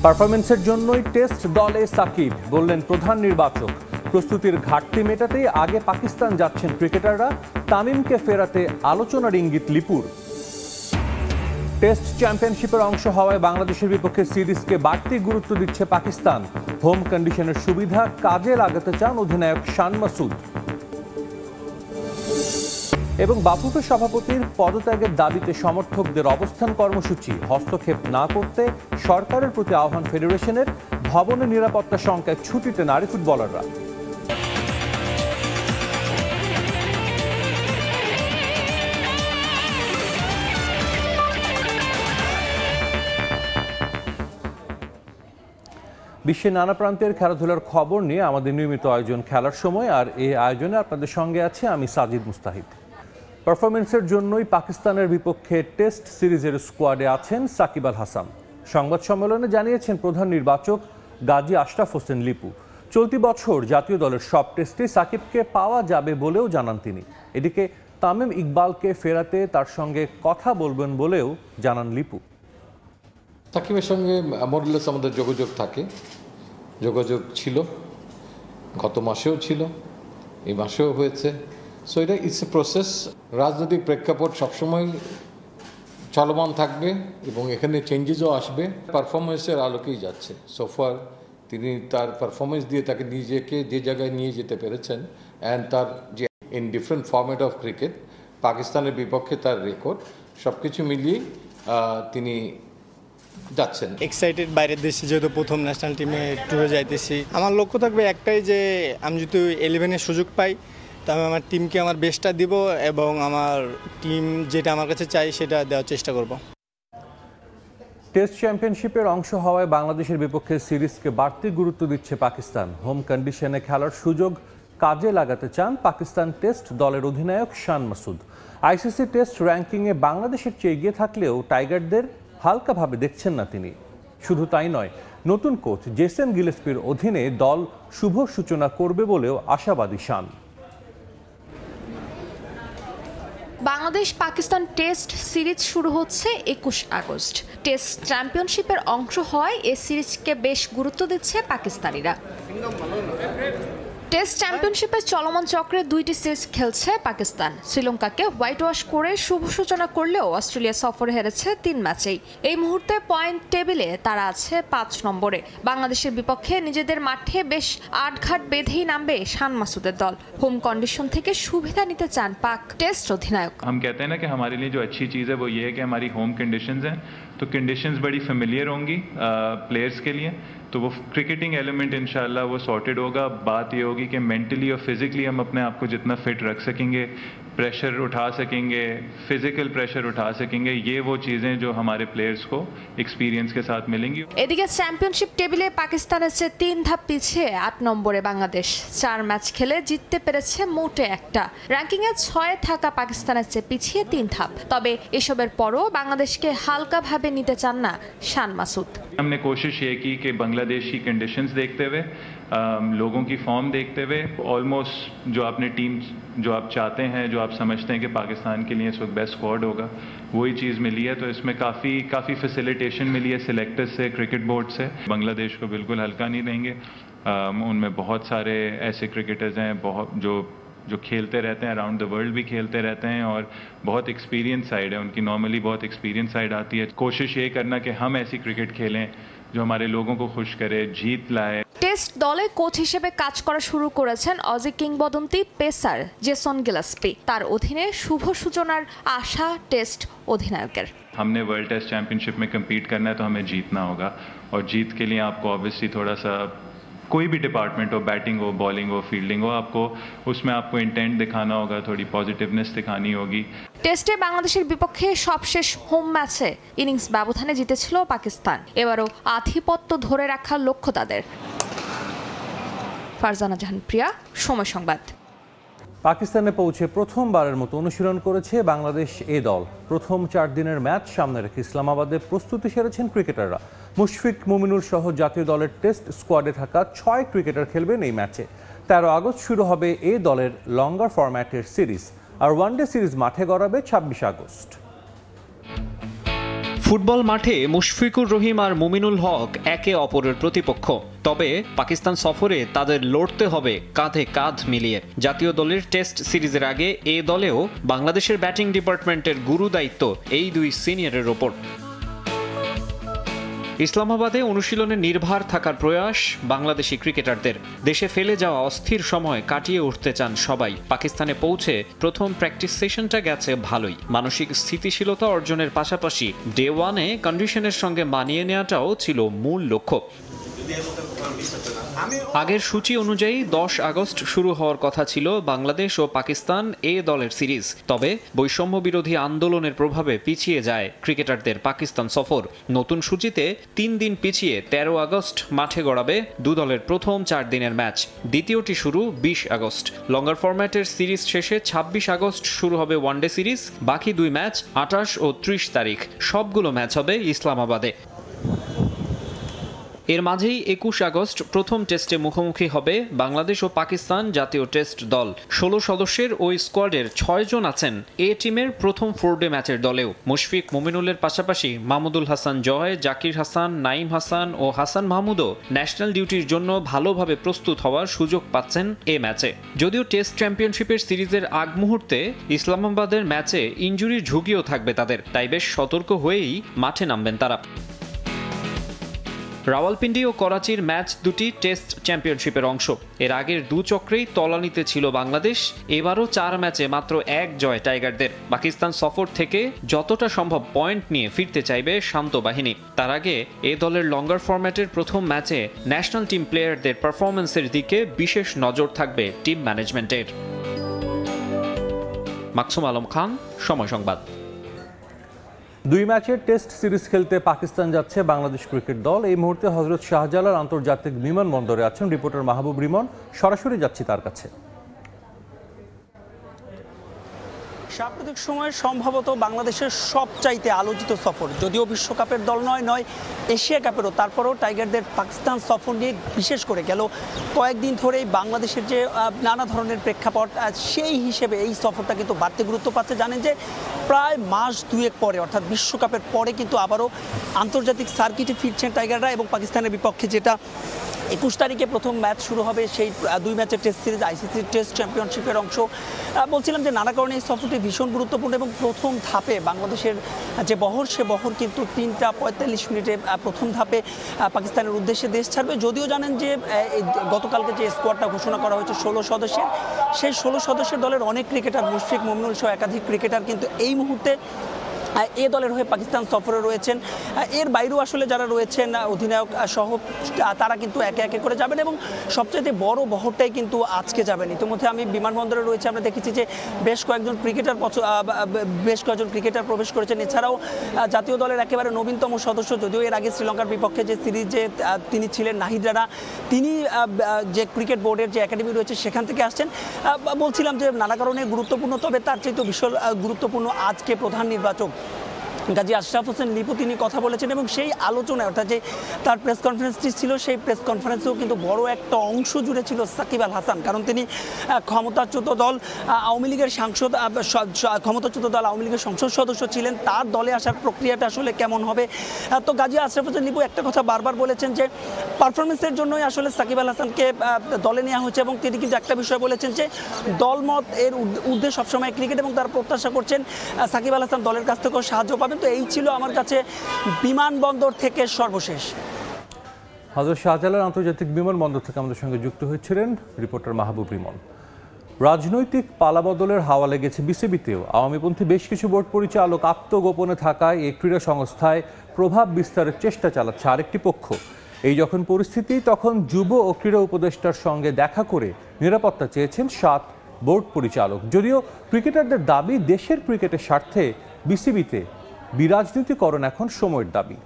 পারফরমেন্সের জন্যই টেস্ট দলে সাকিব, বললেন প্রধান নির্বাচক। প্রস্তুতির ঘাটতি মেটাতেই আগে পাকিস্তান যাচ্ছেন ক্রিকেটাররা। তামিমকে ফেরাতে আলোচনার ইঙ্গিত লিপুর। টেস্ট চ্যাম্পিয়নশিপের অংশ হওয়ায় বাংলাদেশের বিপক্ষে সিরিজকে বাড়তি গুরুত্ব দিচ্ছে পাকিস্তান। হোম কন্ডিশনের সুবিধা কাজে লাগাতে চান অধিনায়ক শান মাসুদ। এবং বাফুফে সভাপতির পদত্যাগের দাবিতে সমর্থকদের অবস্থান কর্মসূচি। হস্তক্ষেপ না করতে সরকারের প্রতি আহ্বান ফেডারেশনের। ভবনের নিরাপত্তা সংখ্যায় ছুটিতে নারী ফুটবলাররা। বিশ্বের নানা প্রান্তের খেলাধুলার খবর নিয়ে আমাদের নিয়মিত আয়োজন খেলার সময়, আর এই আয়োজনে আপনাদের সঙ্গে আছে আমি সাজিদ মুস্তাহিদ। পারফরমেন্সের জন্যই পাকিস্তানের বিপক্ষে টেস্ট সিরিজের স্কোয়াডে আছেন সাকিব আল হাসান। সংবাদ সম্মেলনে জানিয়েছেন প্রধান নির্বাচক গাজী আশরাফ হোসেন লিপু। চলতি বছর জাতীয় দলের সব টেস্টে সাকিবকে পাওয়া যাবে বলেও জানান তিনি। এদিকে তামিম ইকবালকে ফেরাতে তার সঙ্গে কথা বলবেন বলেও জানান লিপু। সাকিবের সঙ্গে মোরলেস আমাদের যোগাযোগ থাকে, যোগাযোগ ছিল, গত মাসেও ছিল, এই মাসেও হয়েছে। সো এটা ইটস এ প্রসেস। রাজনৈতিক প্রেক্ষাপট সবসময় চলমান থাকবে এবং এখানে চেঞ্জেসও আসবে। পারফরমেন্সের আলোকেই যাচ্ছে। সোফার তিনি তার পারফরমেন্স দিয়ে তাকে নিজেকে যে জায়গায় নিয়ে যেতে পেরেছেন, অ্যান্ড তার যে in different format of cricket, পাকিস্তানের বিপক্ষে তার রেকর্ড, সব কিছু মিলিয়ে তিনি যাচ্ছেন। এক্সাইটেড বাইরের দেশে যেহেতু প্রথম ন্যাশনাল টিমে ট্যুরে যাইতেছি। আমার লক্ষ্য থাকবে একটাই, যে আমি যদি 11-এর সুযোগ পাই তা আমি আমার টিমকে আমার বেস্টটা দিব এবং আমার টিম যেটা আমার কাছে চাই সেটা দেওয়ার চেষ্টা করব। টেস্ট চ্যাম্পিয়নশিপের অংশ হওয়ায় বাংলাদেশের বিপক্ষে সিরিজকে বাড়তি গুরুত্ব দিচ্ছে পাকিস্তান। হোম কন্ডিশনে খেলার সুযোগ কাজে লাগাতে চান পাকিস্তান টেস্ট দলের অধিনায়ক শান মাসুদ। আইসিসি টেস্ট র্যাঙ্কিংয়ে বাংলাদেশের চেয়ে এগিয়ে থাকলেও টাইগারদের হালকাভাবে দেখছেন না তিনি। শুধু তাই নয়, নতুন কোচ জেসন গিলেস্পির অধীনে দল শুভ সূচনা করবে বলেও আশাবাদী শান। বাংলাদেশ পাকিস্তান টেস্ট সিরিজ শুরু হচ্ছে 21 আগস্ট। টেস্ট চ্যাম্পিয়নশিপের অংশ হওয়ায় এ সিরিজকে বেশ গুরুত্ব দিচ্ছে পাকিস্তানিরা। টেস্ট চ্যাম্পিয়নশিপের চলমান চক্রে 2টি সিরিজ খেলছে পাকিস্তান। শ্রীলঙ্কাকে হোয়াইট ওয়াশ করে শুভ সূচনা করলেও অস্ট্রেলিয়া সফরে হেরেছে 3 ম্যাচেই। এই মুহূর্তে পয়েন্ট টেবিলে তারা আছে 5 নম্বরে। বাংলাদেশের বিপক্ষে নিজেদের মাঠে বেশ আটঘাট বেঁধেই নামবে শান মাসুদের দল। হোম কন্ডিশন থেকে সুবিধা নিতে চান পাক টেস্ট অধিনায়ক। हम कहते हैं ना कि हमारे लिए जो अच्छी चीज़ है वो ये है कि हमारी होम कंडीशंस हैं, तो कंडीशंस बड़ी फेमिलियर होंगी प्लेयर्स के लिए, तो वो क्रिकेटिंग एलिमेंट इंशाल्लाह वो सॉर्टेड होगा। बात ये होगी कि मेंटली और फिजिकली हम अपने आप को जितना फिट रख सकेंगे, प्रेशर उठा सकेंगे, फिजिकल प्रेशर उठा सकेंगे, ये वो चीज़ें जो हमारे प्लेयर्स को एक्सपीरियंस के साथ मिलेंगी। এদিকে চ্যাম্পিয়নশিপ টেবিলে পাকিস্তানের চেয়ে 3 ধাপ পিছিয়ে 8 নম্বরে বাংলাদেশ। 4 ম্যাচ খেলে জিততে পেরেছে মোটে একটা। র্যাঙ্কিংয়ে 6-এ থাকা পাকিস্তানের চেয়ে পিছিয়ে 3 ধাপ। তবে এসবের পরও বাংলাদেশকে হালকাভাবে নিতে চান না শান মাসুদ। हमने कोशिश ये की कि बांग्लादेश की कंडीशंस देखते हुए, लोगों की फॉर्म देखते हुए, ऑलमोस्ट जो आपने टीम जो आप चाहते हैं, जो आप समझते हैं कि पाकिस्तान के लिए इस वक्त बेस्ट स्क्वाड होगा, वही चीज़ मिली है। तो इसमें काफ़ी फैसिलिटेशन मिली है सिलेक्टर्स से, क्रिकेट बोर्ड से। बांग्लादेश को बिल्कुल हल्का नहीं लेंगे। उनमें बहुत सारे ऐसे क्रिकेटर्स हैं जो खेलते रहते हैं, अराउंड द वर्ल्ड भी खेलते रहते हैं, और बहुत एक्सपीरियंस साइड है उनकी। नॉर्मली बहुत एक्सपीरियंस साइड आती है। कोशिश ये करना कि हम ऐसी क्रिकेट खेलें जो हमारे लोगों को खुश करे, जीत लाए। টেস্ট দলে কোচ হিসেবে কাজ করা শুরু করেছেন অজি কিংবদন্তি পেসার জেসন গিলেস্পি। তার অধীনে শুভ সূচনার আশা টেস্ট অধিনায়কের। हमने वर्ल्ड टेस्ट चैंपियनशिप में कम्पीट करना है तो हमें जीतना होगा, और जीत के लिए आपको ऑब्वियसली थोड़ा सा कोई भी डिपार्टमेंट हो, बैटिंग हो, बॉलिंग हो, फील्डिंग हो, उसमें आपको इंटेंट दिखाना होगा, थोड़ी पॉजिटिवनेस दिखानी होगी। টেস্টে বাংলাদেশের বিপক্ষে সবশেষ হোম ম্যাচে ইনিংস ব্যবধানে জিতেছিল পাকিস্তান। এবারও আধিপত্য ধরে রাখার লক্ষ্য তাদের। ফারজানা জাহান প্রিয়া, সময় সংবাদ। পাকিস্তানে পৌঁছে প্রথমবারের মতো অনুশীলন করেছে বাংলাদেশ এ দল। প্রথম 4 দিনের ম্যাচ সামনে রেখে ইসলামাবাদে প্রস্তুতি সেরেছেন ক্রিকেটাররা। মুশফিক, মুমিনুল সহ জাতীয় দলের টেস্ট স্কোয়াডে থাকা 6 ক্রিকেটার খেলবেন এই ম্যাচে। 13 আগস্ট শুরু হবে এই দলের লঙ্গার ফরম্যাটের সিরিজ, আর ওয়ানডে সিরিজ মাঠে গড়াবে 26 আগস্ট। ফুটবল মাঠে মুশফিকুর রহিম আর মুমিনুল হক একে অপরের প্রতিপক্ষ। তবে পাকিস্তান সফরে তাদের লড়তে হবে কাঁধে কাঁধ মিলিয়ে। জাতীয় দলের টেস্ট সিরিজের আগে এ দলেও বাংলাদেশের ব্যাটিং ডিপার্টমেন্টের গুরু দায়িত্ব এই দুই সিনিয়রের ওপর। ইসলামাবাদে অনুশীলনে নির্ভার থাকার প্রয়াস বাংলাদেশি ক্রিকেটারদের। দেশে ফেলে যাওয়া অস্থির সময় কাটিয়ে উঠতে চান সবাই। পাকিস্তানে পৌঁছে প্রথম প্র্যাকটিস সেশনটা গেছে ভালোই। মানসিক স্থিতিশীলতা অর্জনের পাশাপাশি ডে ওয়ানে কন্ডিশনের সঙ্গে মানিয়ে নেওয়াটাও ছিল মূল লক্ষ্য। আগের সূচি অনুযায়ী 10 আগস্ট শুরু হওয়ার কথা ছিল বাংলাদেশ ও পাকিস্তান এ দলের সিরিজ। তবে বৈষম্য বিরোধী আন্দোলনের প্রভাবে পিছিয়ে যায় ক্রিকেটারদের পাকিস্তান সফর। নতুন সূচিতে 3 দিন পিছিয়ে 13 আগস্ট মাঠে গড়াবে দু দলের প্রথম 4 দিনের ম্যাচ। দ্বিতীয়টি শুরু 20 আগস্ট। লঙ্গার ফরম্যাটের সিরিজ শেষে 26 আগস্ট শুরু হবে ওয়ানডে সিরিজ। বাকি 2 ম্যাচ 28 ও 30 তারিখ। সবগুলো ম্যাচ হবে ইসলামাবাদে। এর মাঝেই 21 আগস্ট প্রথম টেস্টে মুখোমুখি হবে বাংলাদেশ ও পাকিস্তান জাতীয় টেস্ট দল। 16 সদস্যের ওই স্কোয়াডের 6 জন আছেন এ টিমের প্রথম 4 ডে ম্যাচের দলেও। মুশফিক মুমিনুলের পাশাপাশি মাহমুদুল হাসান জয়, জাকির হাসান, নাইম হাসান ও হাসান মাহমুদও ন্যাশনাল ডিউটির জন্য ভালোভাবে প্রস্তুত হওয়ার সুযোগ পাচ্ছেন এ ম্যাচে। যদিও টেস্ট চ্যাম্পিয়নশিপের সিরিজের আগ মুহূর্তে ইসলামাবাদের ম্যাচে ইনজুরির ঝুঁকিও থাকবে তাদের, তাই বেশ সতর্ক হয়েই মাঠে নামবেন তারা। রাওয়ালপিন্ডি ও করাচির ম্যাচ দুটি টেস্ট চ্যাম্পিয়নশিপের অংশ। এর আগের 2 চক্রেই তলানিতে ছিল বাংলাদেশ। এবারও 4 ম্যাচে মাত্র 1 জয় টাইগারদের। পাকিস্তান সফর থেকে যতটা সম্ভব পয়েন্ট নিয়ে ফিরতে চাইবে শান্ত বাহিনী। তার আগে এ দলের লঙ্গার ফরম্যাটের প্রথম ম্যাচে ন্যাশনাল টিম প্লেয়ারদের পারফরম্যান্সের দিকে বিশেষ নজর থাকবে টিম ম্যানেজমেন্টের। মাকসুম আলম খান, সময় সংবাদ। 2 ম্যাচের টেস্ট সিরিজ খেলতে পাকিস্তান যাচ্ছে বাংলাদেশ ক্রিকেট দল। এই মুহূর্তে হযরত শাহজালাল আন্তর্জাতিক বিমানবন্দরে আছেন রিপোর্টার মাহবুব রিমন। সরাসরি যাচ্ছি তার কাছে। সাম্প্রতিক সময়ে সম্ভবত বাংলাদেশের সবচাইতে আলোচিত সফর, যদিও বিশ্বকাপের দল নয় এশিয়া কাপেরও, তারপরেও টাইগারদের পাকিস্তান সফর নিয়ে বিশেষ করে গেল কয়েকদিন ধরেই বাংলাদেশের যে নানা ধরনের প্রেক্ষাপট, সেই হিসেবে এই সফরটা কিন্তু বাড়তি গুরুত্ব পাচ্ছে। জানেন যে প্রায় মাস 2 পরে, অর্থাৎ বিশ্বকাপের পরে কিন্তু আবারও আন্তর্জাতিক সার্কিটে ফিরছেন টাইগাররা এবং পাকিস্তানের বিপক্ষে যেটা 21 তারিখে প্রথম ম্যাচ শুরু হবে, সেই 2 ম্যাচের টেস্ট সিরিজ আইসিসি টেস্ট চ্যাম্পিয়নশিপের অংশ। বলছিলাম যে নানা কারণে এই সফরটি ভীষণ গুরুত্বপূর্ণ এবং প্রথম ধাপে বাংলাদেশের যে বহর, সে বহর কিন্তু 3:45 মিনিটে প্রথম ধাপে পাকিস্তানের উদ্দেশ্যে দেশ ছাড়বে। যদিও জানেন যে গতকালকে যে স্কোয়াডটা ঘোষণা করা হয়েছে 16 সদস্যের, সেই 16 সদস্যের দলের অনেক ক্রিকেটার, মুশফিক মুমিনুল সহ একাধিক ক্রিকেটার কিন্তু এই মুহূর্তে এ দলের হয়ে পাকিস্তান সফরে রয়েছেন। এর বাইরেও আসলে যারা রয়েছেন অধিনায়ক সহ, তারা কিন্তু একে একে করে যাবেন এবং সবচেয়ে বড় বহরটাই কিন্তু আজকে যাবেন। ইতিমধ্যে আমি বিমানবন্দরে রয়েছে, আমরা দেখেছি যে বেশ কয়েকজন ক্রিকেটার প্রবেশ করেছেন। এছাড়াও জাতীয় দলের একেবারে নবীনতম সদস্য, যদিও এর আগে শ্রীলঙ্কার বিপক্ষে যে সিরিজে তিনি ছিলেন নাহিদ রানা, তিনি যে ক্রিকেট বোর্ডের যে একাডেমি রয়েছে সেখান থেকে আসছেন। বলছিলাম যে নানা কারণে গুরুত্বপূর্ণ, তবে তার চেয়ে বিশাল গুরুত্বপূর্ণ আজকে প্রধান নির্বাচক গাজী আশরাফ হোসেন লিপু তিনি কথা বলেছেন এবং সেই আলোচনায়, অর্থাৎ যে তার প্রেস কনফারেন্সটি ছিল, সেই প্রেস কনফারেন্সেও কিন্তু বড় একটা অংশ জুড়ে ছিল সাকিব আল হাসান। কারণ তিনি ক্ষমতাচ্যুত দল আওয়ামী লীগের সংসদ সদস্য ছিলেন। তার দলে আসার প্রক্রিয়াটা আসলে কেমন হবে। তো গাজী আশরাফ হোসেন লিপু একটা কথা বারবার বলেছেন যে পারফরমেন্সের জন্যই আসলে সাকিব আল হাসানকে দলে নেওয়া হয়েছে এবং তিনি কিন্তু একটা বিষয় বলেছেন যে দলমত এর ঊর্ধ্বে সবসময় ক্রিকেট এবং তারা প্রত্যাশা করছেন সাকিব আল হাসান দলের কাছ থেকেও সাহায্য পাবেন। তো এই ছিল আমার কাছে বিমানবন্দর থেকে সর্বশেষ। হযরত শাহজালাল আন্তর্জাতিক বিমানবন্দর থেকে আমাদের সঙ্গে যুক্ত হয়েছিলেন রিপোর্টার মাহবুব রিমন। রাজনৈতিক পালাবদলের হাওয়া লেগেছে বিসিবিতেও। আওয়ামীপন্থী বেশ কিছু বোর্ড পরিচালক আত্মগোপনে থাকায় এই ক্রীড়া সংস্থায় প্রভাব বিস্তারের চেষ্টা চালাচ্ছে আরেকটি পক্ষ। এই যখন পরিস্থিতি, তখন যুব ও ক্রীড়া উপদেষ্টার সঙ্গে দেখা করে নিরাপত্তা চেয়েছেন 7 বোর্ড পরিচালক। যদিও ক্রিকেটারদের দাবি, দেশের ক্রিকেটের স্বার্থে বিসিবিতে বিরাজনীতিকরণ এখন সময়ের দাবি।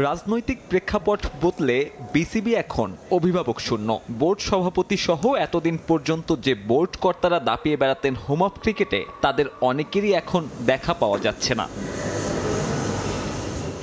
রাজনৈতিক প্রেক্ষাপট বদলে বিসিবি এখন অভিভাবক শূন্য। বোর্ড সভাপতি সহ এতদিন পর্যন্ত যে বোর্ড কর্তারা দাপিয়ে বেড়াতেন হোম অফ ক্রিকেটে, তাদের অনেকেরই এখন দেখা পাওয়া যাচ্ছে না।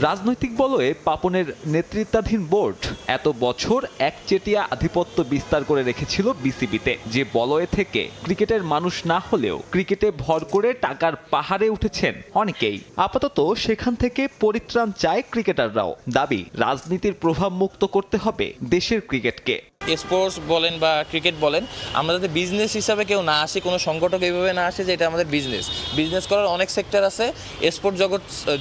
রাজনৈতিক বলয়ে পাপনের নেতৃত্বাধীন বোর্ড এত বছর একচেটিয়া আধিপত্য বিস্তার করে রেখেছিল বিসিবিতে, যে বলয়ে থেকে ক্রিকেটের মানুষ না হলেও ক্রিকেটে ভর করে টাকার পাহাড়ে উঠেছেন অনেকেই। আপাতত সেখান থেকে পরিত্রাণ চায় ক্রিকেটাররাও। দাবি, রাজনীতির প্রভাব মুক্ত করতে হবে দেশের ক্রিকেটকে। স্পোর্টস বলেন বা ক্রিকেট বলেন, আমরা যাতে বিজনেস হিসাবে কেউ না আসি, কোনো সংগঠক এইভাবে না আসে যে এটা আমাদের বিজনেস করার অনেক সেক্টর আছে। স্পোর্ট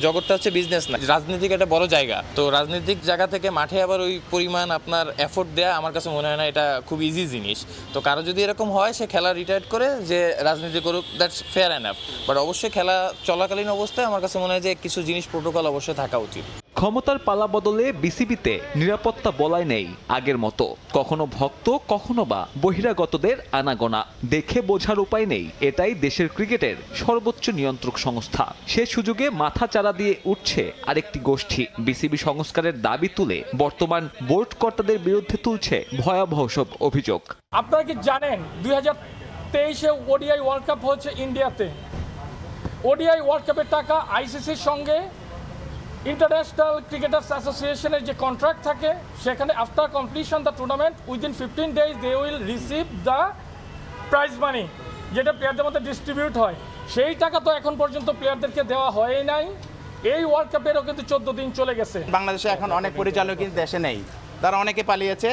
জগৎটা হচ্ছে বিজনেস না, রাজনীতিক একটা বড় জায়গা। তো রাজনৈতিক জায়গা থেকে মাঠে আবার ওই পরিমাণ আপনার এফোর্ট দেয়া আমার কাছে মনে হয় না এটা খুব ইজি জিনিস। তো কারো যদি এরকম হয় সে খেলা রিটায়ার করে যে রাজনীতি করুক, দ্যাটস ফেয়ার এনাফ। বাট অবশ্যই খেলা চলাকালীন অবস্থায় আমার কাছে মনে হয় যে কিছু জিনিস প্রোটোকল অবশ্যই থাকা উচিত। ক্ষমতার পালা বদলে বিসিবিতে নিরাপত্তা বলাই নেই আগের মতো। কখনো ভক্ত, কখনো বা বহিরাগতদের আনাগোনা। দেখে বোঝার উপায় নেই এটাই দেশের ক্রিকেটের সর্বোচ্চ নিয়ন্ত্রক সংস্থা। সে সুযোগে মাথা চারা দিয়ে উঠছে আরেকটি গোষ্ঠী। বিসিবি সংস্কারের দাবি তুলে বর্তমান বোর্ড কর্তাদের বিরুদ্ধে তুলছে ভয়াবহ সব অভিযোগ। আপনারা কি জানেন 2023-এ ওডিআই ওয়ার্ল্ড কাপ হচ্ছে ইন্ডিয়াতে। ওডিআই ওয়ার্ল্ড কাপের টাকা আইসিসির সঙ্গে ইন্টারন্যাশনাল ক্রিকেটার্স অ্যাসোসিয়েশনের যে কন্ট্রাক্ট থাকে, সেখানে after completion the tournament within 15 days they will receive the prize money, যেটা প্লেয়ারদের মধ্যে ডিস্ট্রিবিউট হয়। সেই টাকা তো এখন পর্যন্ত প্লেয়ারদেরকে দেওয়া হয়ই নাই। এই ওয়ার্ল্ড কাপেরও কিন্তু 14 দিন চলে গেছে। বাংলাদেশে এখন অনেক পরিচালক কিন্তু দেশে নেই, তারা অনেকে পালিয়েছে।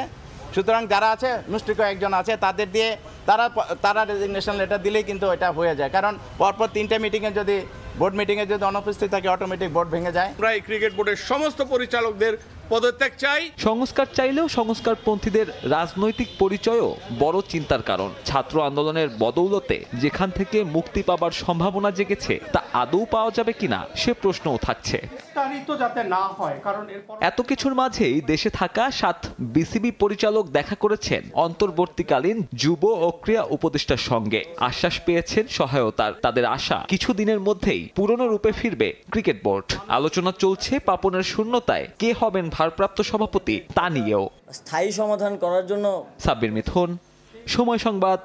সুতরাং যারা আছে, মুষ্টিক একজন আছে, তাদের দিয়ে তারা রেজিগনেশন লেটার দিলেই কিন্তু এটা হয়ে যায়। কারণ পরপর 3টে মিটিংয়ে যদি বোর্ড মিটিংয়ে যদি অনুপস্থিত থাকে, অটোমেটিক বোর্ড ভেঙে যায়। আমরা এই ক্রিকেট বোর্ডের সমস্ত পরিচালকদের পদত্যাগ চাই। সংস্কার চাইলেও সংস্কারপন্থীদের রাজনৈতিক পরিচয়ও বড় চিন্তার কারণ। ছাত্র আন্দোলনের বদৌলতে যেখান থেকে মুক্তি পাবার সম্ভাবনা জেগেছে তা আদৌ পাওয়া যাবে কিনা সে প্রশ্নও থাকছে। এত কিছুর মাঝেই দেশে থাকা 7 বিসিবি পরিচালক দেখা করেছেন অন্তর্বর্তীকালীন যুব ও ক্রীড়া উপদেষ্টার সঙ্গে। আশ্বাস পেয়েছেন সহায়তার। তাদের আশা কিছুদিনের মধ্যেই পুরনো রূপে ফিরবে ক্রিকেট বোর্ড। আলোচনা চলছে পাপনের শূন্যতায় কে হবেন ভারপ্রাপ্ত সভাপতি তা নিয়েও। স্থায়ী সমাধান করার জন্য সাব্বির মিথুন, সময় সংবাদ,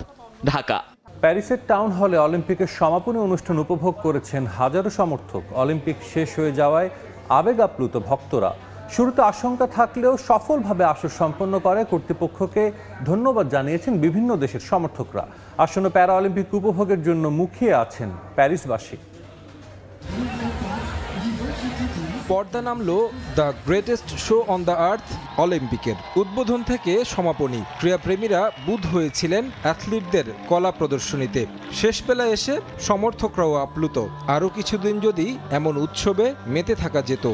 ঢাকা। প্যারিসের টাউন হলে অলিম্পিকের সমাপনী অনুষ্ঠান উপভোগ করেছেন হাজারো সমর্থক। অলিম্পিক শেষ হয়ে যাওয়ায় আবেগ আপ্লুত ভক্তরা। শুরুতে আশঙ্কা থাকলেও সফলভাবে আসর সম্পন্ন করে কর্তৃপক্ষকে ধন্যবাদ জানিয়েছেন বিভিন্ন দেশের সমর্থকরা। আসন্ন প্যারা অলিম্পিক উপভোগের জন্য মুখিয়ে আছেন প্যারিসবাসী। পর্দা নামলো the greatest show on the earth অলিম্পিকের। উদ্বোধন থেকে সমাপনী ক্রীড়াপ্রেমীরা বুঁদ হয়েছিলেন অ্যাথলিটদের কলা প্রদর্শনীতে। শেষ বেলায় এসে সমর্থকরাও আপ্লুত। আরও কিছুদিন যদি এমন উৎসবে মেতে থাকা যেত।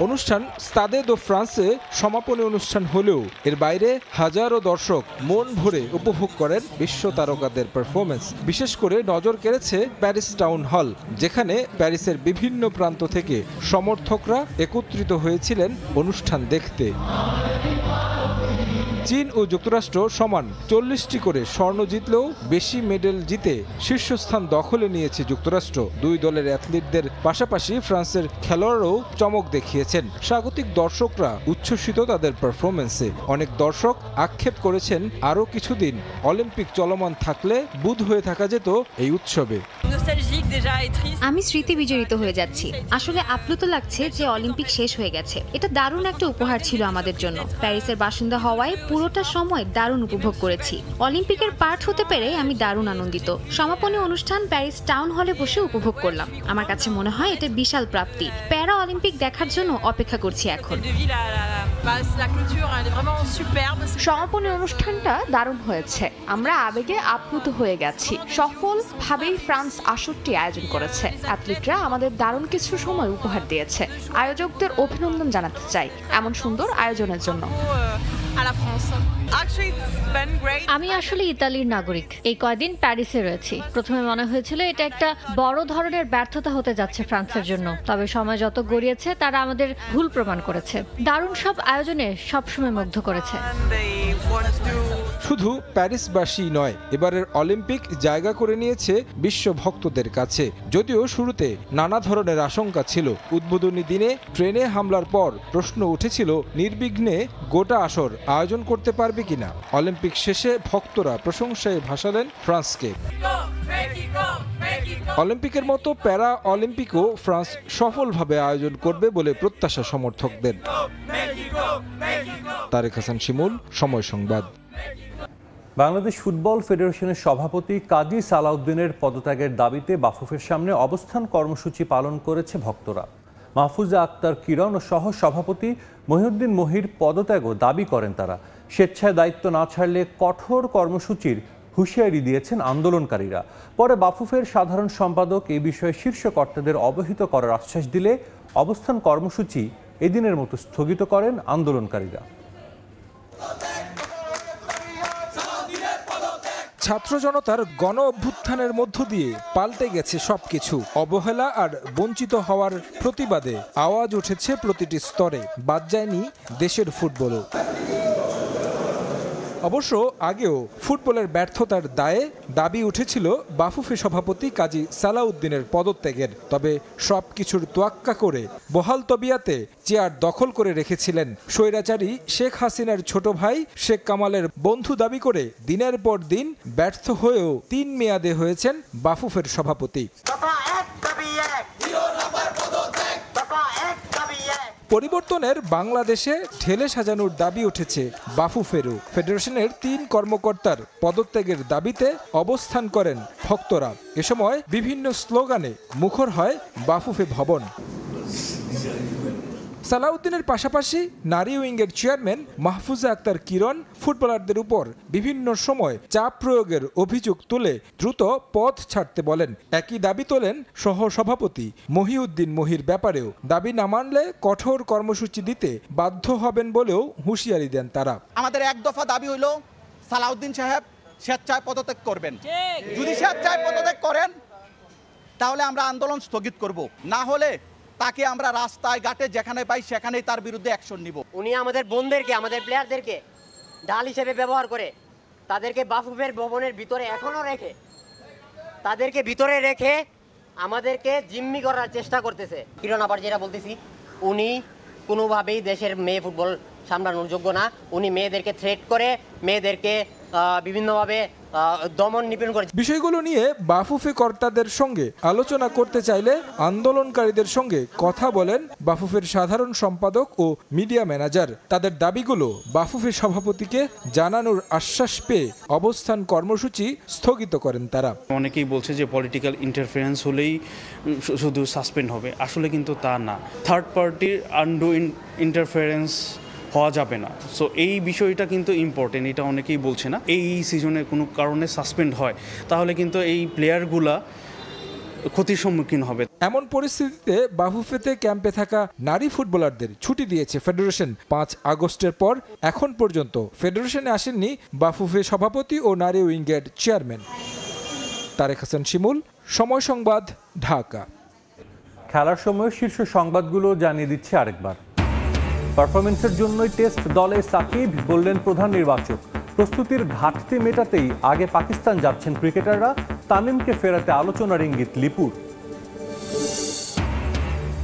অনুষ্ঠান স্তাদে দো ফ্রান্সে সমাপনী অনুষ্ঠান হলেও এর বাইরে হাজারো দর্শক মন ভরে উপভোগ করেন বিশ্ব তারকাদের পারফরমেন্স। বিশেষ করে নজর কেড়েছে প্যারিস টাউন হল, যেখানে প্যারিসের বিভিন্ন প্রান্ত থেকে সমর্থকরা একত্রিত হয়েছিলেন অনুষ্ঠান দেখতে। চীন ও যুক্তরাষ্ট্র সমান 40টি করে স্বর্ণ জিতলেও বেশি মেডেল জিতে শীর্ষস্থান দখলে নিয়েছে যুক্তরাষ্ট্র। দুই দলের অ্যাথলিটদের পাশাপাশি ফ্রান্সের খেলোয়াড়ও চমক দেখিয়েছেন। স্বাগতিক দর্শকরা উচ্ছ্বসিত তাদের পারফরমেন্সে। অনেক দর্শক আক্ষেপ করেছেন আরও কিছুদিন অলিম্পিক চলমান থাকলে বুঁদ হয়ে থাকা যেত এই উৎসবে। আমি স্মৃতি বিজড়িত হয়ে যাচ্ছি। আসলে আপ্লুত লাগছে যে অলিম্পিক শেষ হয়ে গেছে। এটা দারুণ একটা উপহার ছিল আমাদের জন্য। প্যারিসের বাসিন্দা হওয়ায় পুরোটা সময় দারুণ উপভোগ করেছি। অলিম্পিকের পার্ট হতে পেরে আমি দারুণ আনন্দিত। সমাপনী অনুষ্ঠান প্যারিস টাউন হলে বসে উপভোগ করলাম। আমার কাছে মনে হয় এটা বিশাল প্রাপ্তি। প্যারা অলিম্পিক দেখার জন্য অপেক্ষা করছি এখন। সমাপনী অনুষ্ঠানটা দারুণ হয়েছে। আমরা আবেগে আপ্লুত হয়ে গেছি। সফলভাবেই ফ্রান্স আসরটি আয়োজন করেছে। অ্যাথলিটরা আমাদের দারুণ কিছু সময় উপহার দিয়েছে। আয়োজকদের অভিনন্দন জানাতে চাই এমন সুন্দর আয়োজনের জন্য। আমি আসলে ইতালির নাগরিক। এই কয়দিন প্যারিসে রয়েছি। প্রথমে মনে হয়েছিল এটা একটা বড় ধরনের ব্যর্থতা হতে যাচ্ছে ফ্রান্সের জন্য। তবে সময় যত গড়িয়েছে তারা আমাদের ভুল প্রমাণ করেছে। দারুণ সব আয়োজনে সবসময় মুগ্ধ করেছে। শুধু প্যারিসবাসী নয়, এবারের অলিম্পিক জায়গা করে নিয়েছে বিশ্ব ভক্তদের কাছে। যদিও শুরুতে নানা ধরনের আশঙ্কা ছিল। উদ্বোধনী দিনে ট্রেনে হামলার পর প্রশ্ন উঠেছিল নির্বিঘ্নে গোটা আসর আয়োজন করতে পারবে কিনা। অলিম্পিক শেষে ভক্তরা প্রশংসায় ভাসালেন ফ্রান্সকে। অলিম্পিকের মতো প্যারা অলিম্পিকও ফ্রান্স সফলভাবে আয়োজন করবে বলে প্রত্যাশা সমর্থকদের। তারেক হাসান শিমুল, সময় সংবাদ। বাংলাদেশ ফুটবল ফেডারেশনের সভাপতি কাজী সালাউদ্দিনের পদত্যাগের দাবিতে বাফুফের সামনে অবস্থান কর্মসূচি পালন করেছে ভক্তরা। মাহফুজা আক্তার কিরণ ও সহ সভাপতি মহিউদ্দিন মহির পদত্যাগও দাবি করেন তারা। স্বেচ্ছায় দায়িত্ব না ছাড়লে কঠোর কর্মসূচির হুঁশিয়ারি দিয়েছেন আন্দোলনকারীরা। পরে বাফুফের সাধারণ সম্পাদক এই বিষয়ে শীর্ষ কর্তাদের অবহিত করার আশ্বাস দিলে অবস্থান কর্মসূচি এদিনের মতো স্থগিত করেন আন্দোলনকারীরা। ছাত্র জনতার গণ অভ্যুত্থানের মধ্য দিয়ে পাল্টে গেছে সবকিছু। অবহেলা আর বঞ্চিত হওয়ার প্রতিবাদে আওয়াজ উঠেছে প্রতিটি স্তরে, বাদ যায়নি দেশের ফুটবলও। অবশ্য আগেও ফুটবলের ব্যর্থতার দায়ে দাবি উঠেছিল বাফুফে সভাপতি কাজী সালাউদ্দিনের পদত্যাগের। তবে সবকিছুর তোয়াক্কা করে বহাল তবিয়াতে চেয়ার দখল করে রেখেছিলেন স্বৈরাচারী শেখ হাসিনার ছোট ভাই শেখ কামালের বন্ধু দাবি করে দিনের পর দিন ব্যর্থ হয়েও ৩ মেয়াদে হয়েছেন বাফুফের সভাপতি। পরিবর্তনের বাংলাদেশে ঢেলে সাজানোর দাবি উঠেছে বাফুফেরও। ফেডারেশনের ৩ কর্মকর্তার পদত্যাগের দাবিতে অবস্থান করেন ভক্তরা। এ সময় বিভিন্ন স্লোগানে মুখর হয় বাফুফে ভবন। সালাউদ্দিনের পাশাপাশি নারী উইংয়ের চেয়ারম্যান মাহফুজা আক্তার কিরণ ফুটবলারদের উপর বিভিন্ন সময় চাপ প্রয়োগের অভিযোগ তুলে দ্রুত পদ ছাড়তে বলেন। একই দাবি তোলেন সহ সভাপতি মহিউদ্দিন মহির ব্যাপারেও। দাবি না মানলে কঠোর কর্মসূচি দিতে বাধ্য হবেন বলেও হুঁশিয়ারি দেন তারা। আমাদের এক দফা দাবি হইল সালাউদ্দিন সাহেব স্বেচ্ছায় পদত্যাগ করবেন। যদি স্বেচ্ছায় পদত্যাগ করেন তাহলে আমরা আন্দোলন স্থগিত করব, না হলে তাকে আমরা রাস্তায় ঘাটে যেখানে পাই সেখানেই তার বিরুদ্ধে অ্যাকশন নিব। উনি আমাদের বোনদেরকে, আমাদের প্লেয়ারদেরকে ঢাল হিসেবে ব্যবহার করে তাদেরকে বাফুফের ভবনের ভিতরে এখনো রেখে, তাদেরকে ভিতরে রেখে আমাদেরকে জিম্মি করার চেষ্টা করতেছে। কিরণ আবার যেটা বলতেছি, উনি কোনোভাবেই দেশের মেয়ে ফুটবল সামলানোর যোগ্য না। উনি মেয়েদেরকে থ্রেট করে, মেয়েদেরকে বিভিন্নভাবে দমন নিপীড়ন করে। বিষয়গুলো নিয়ে বাফুফে কর্তাদের সঙ্গে আলোচনা করতে চাইলে আন্দোলনকারীদের সঙ্গে কথা বলেন বাফুফের সাধারণ সম্পাদক ও মিডিয়া ম্যানেজার। তাদের দাবিগুলো বাফুফে সভাপতিকে জানানোর আশ্বাস পেয়ে অবস্থান কর্মসূচি স্থগিত করেন তারা। অনেকেই বলছে যে পলিটিক্যাল ইন্টারফারেন্স হলেই শুধু সাসপেন্ড হবে, আসলে কিন্তু তা না। থার্ড পার্টির আন্ডু ইন্টারফারেন্স হওয়া যাবে না। সো এই বিষয়টা কিন্তু ইম্পর্টেন্ট, এটা অনেকেই বলছে না। এই সিজনে কোনো কারণে সাসপেন্ড হয় তাহলে কিন্তু এই প্লেয়ারগুলা ক্ষতির সম্মুখীন হবে। এমন পরিস্থিতিতে বাফুফেতে ক্যাম্পে থাকা নারী ফুটবলারদের ছুটি দিয়েছে ফেডারেশন। ৫ আগস্টের পর এখন পর্যন্ত ফেডারেশনে আসেননি বাফুফে সভাপতি ও নারী উইংয়ের চেয়ারম্যান। তারেক হাসান শিমুল, সময় সংবাদ, ঢাকা। খেলার সময় শীর্ষ সংবাদগুলো জানিয়ে দিচ্ছে আরেকবার। পারফরমেন্সের জন্যই টেস্ট দলে সাকিব, বললেন প্রধান নির্বাচক। প্রস্তুতির ঘাটতি মেটাতেই আগে পাকিস্তান যাচ্ছেন ক্রিকেটাররা। তামিমকে ফেরাতে আলোচনার ইঙ্গিত লিপুর।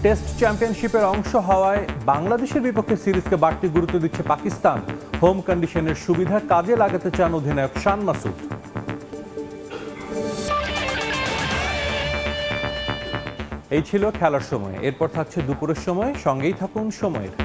টেস্ট চ্যাম্পিয়নশিপের অংশ হওয়ায় বাংলাদেশের বিপক্ষে সিরিজকে বাড়তি গুরুত্ব দিচ্ছে পাকিস্তান। হোম কন্ডিশনের সুবিধা কাজে লাগাতে চান অধিনায়ক শান মাসুদ। এই ছিল খেলার সময়। এরপর থাকছে দুপুরের সময়। সঙ্গেই থাকুন সময়ের।